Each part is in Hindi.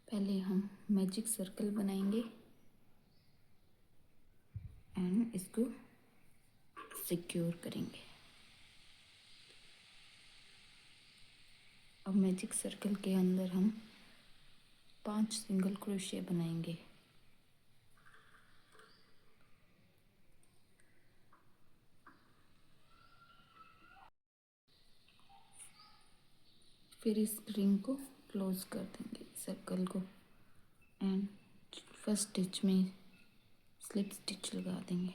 पहले हम मैजिक सर्कल बनाएंगे एंड इसको सिक्योर करेंगे। अब मैजिक सर्कल के अंदर हम 5 सिंगल क्रोशिया बनाएंगे। फिर इस रिंग को क्लोज कर देंगे सर्कल को एंड फर्स्ट स्टिच में स्लिप स्टिच लगा देंगे।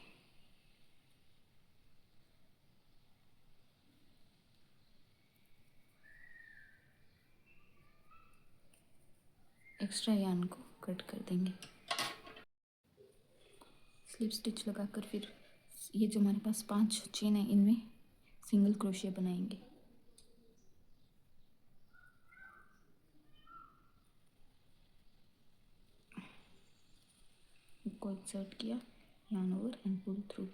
एक्स्ट्रा यार्न को कट कर देंगे। स्लिप स्टिच लगाकर फिर ये जो हमारे पास 5 चेन है इनमें सिंगल क्रोशिया बनाएंगे। को इंसर्ट किया, yarn over and pull through.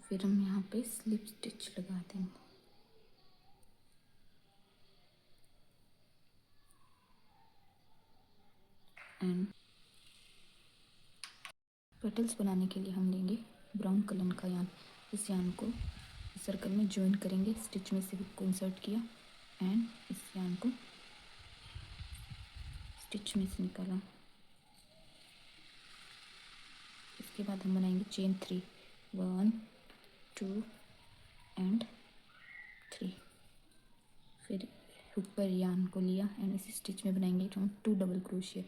फिर हम यहाँ पे स्लिप स्टिच लगा देंगे एंड पेटल्स बनाने के लिए हम लेंगे ब्राउन कलर का यार्न। इस यार्न को सर्कल में ज्वाइन करेंगे, स्टिच में से हुक को इंसर्ट किया एंड इस यार्न को स्टिच में से निकाला। इसके बाद हम बनाएंगे चेन 3, 1 2 एंड 3। फिर हुक पर यार्न को लिया एंड इसी स्टिच में बनाएंगे हम 2 डबल क्रोशिया,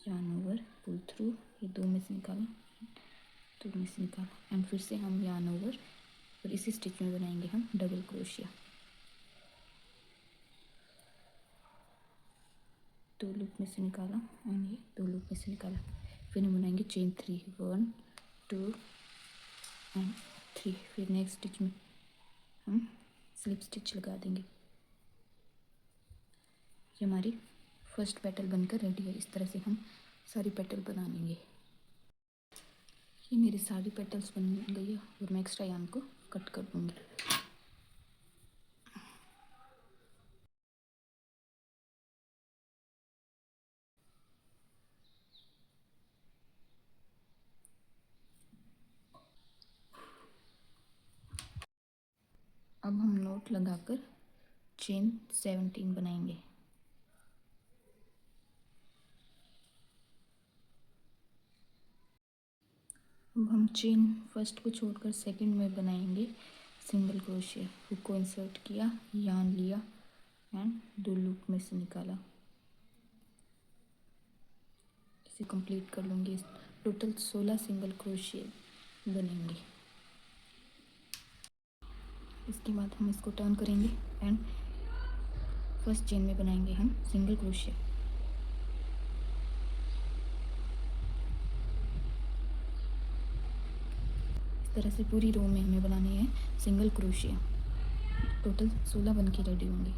यार्न ओवर पुल थ्रू, ये 2 में से निकाला, 2 में से निकाला एंड फिर से हम यार्न ओवर और इसी स्टिच में बनाएंगे हम डबल क्रोशिया। 2 लूप में से निकाला एंड ये 2 लूप में से निकाला। फिर हम बनाएंगे चेन 3, 1 2 एंड 3। फिर नेक्स्ट स्टिच में हम स्लिप स्टिच लगा देंगे। ये हमारी फर्स्ट पेटल बनकर रेडी है। इस तरह से हम सारी पेटल बना लेंगे। ये मेरी सारी पेटल्स बन गई है और मैं एक्स्ट्रा यार्न को कट कर दूँगी। अब हम नोट लगाकर चेन 17 बनाएंगे। अब हम चेन फर्स्ट को छोड़कर सेकंड में बनाएंगे सिंगल क्रोशिया। हुक को इंसर्ट किया, यार्न लिया एंड 2 लूप में से निकाला। इसे कंप्लीट कर लूँगी। टोटल 16 सिंगल क्रोशिया बनेंगे। इसके बाद हम इसको टर्न करेंगे एंड फर्स्ट चेन में बनाएंगे हम सिंगल क्रोशिया। इस तरह से पूरी रो में हमें बनानी है सिंगल क्रोशिया। टोटल 16 बन के रेडी होंगे।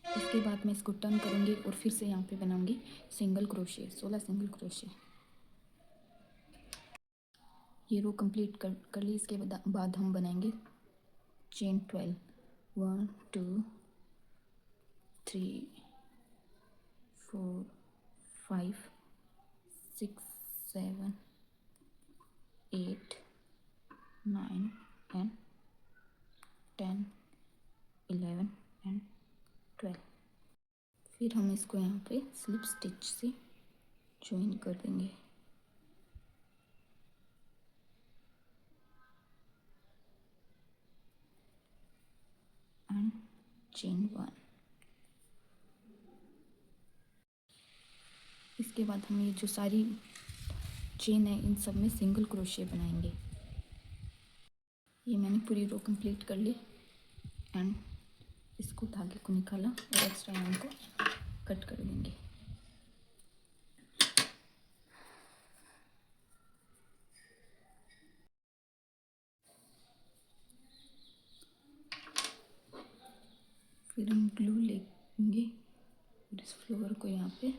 इसके बाद मैं इसको टर्न करूँगी और फिर से यहाँ पे बनाऊँगी सिंगल क्रोशिया, 16 सिंगल क्रोशिया। ये रो कंप्लीट कर ली। इसके बाद हम बनाएंगे चेन 12, 1 2 3 4 5 6 7 8 9 एंड 10 11 एंड 12। फिर हम इसको यहाँ पे स्लिप स्टिच से ज्वाइन कर देंगे एंड चेन 1। इसके बाद हम ये जो सारी चेन है इन सब में सिंगल क्रोशिया बनाएंगे। ये मैंने पूरी रो कंप्लीट कर ली एंड इसको धागे को निकाला और एक्स्ट्रा यार्न को कट कर देंगे। फिर हम ग्लू लेंगे और इस फ्लोर को यहाँ पे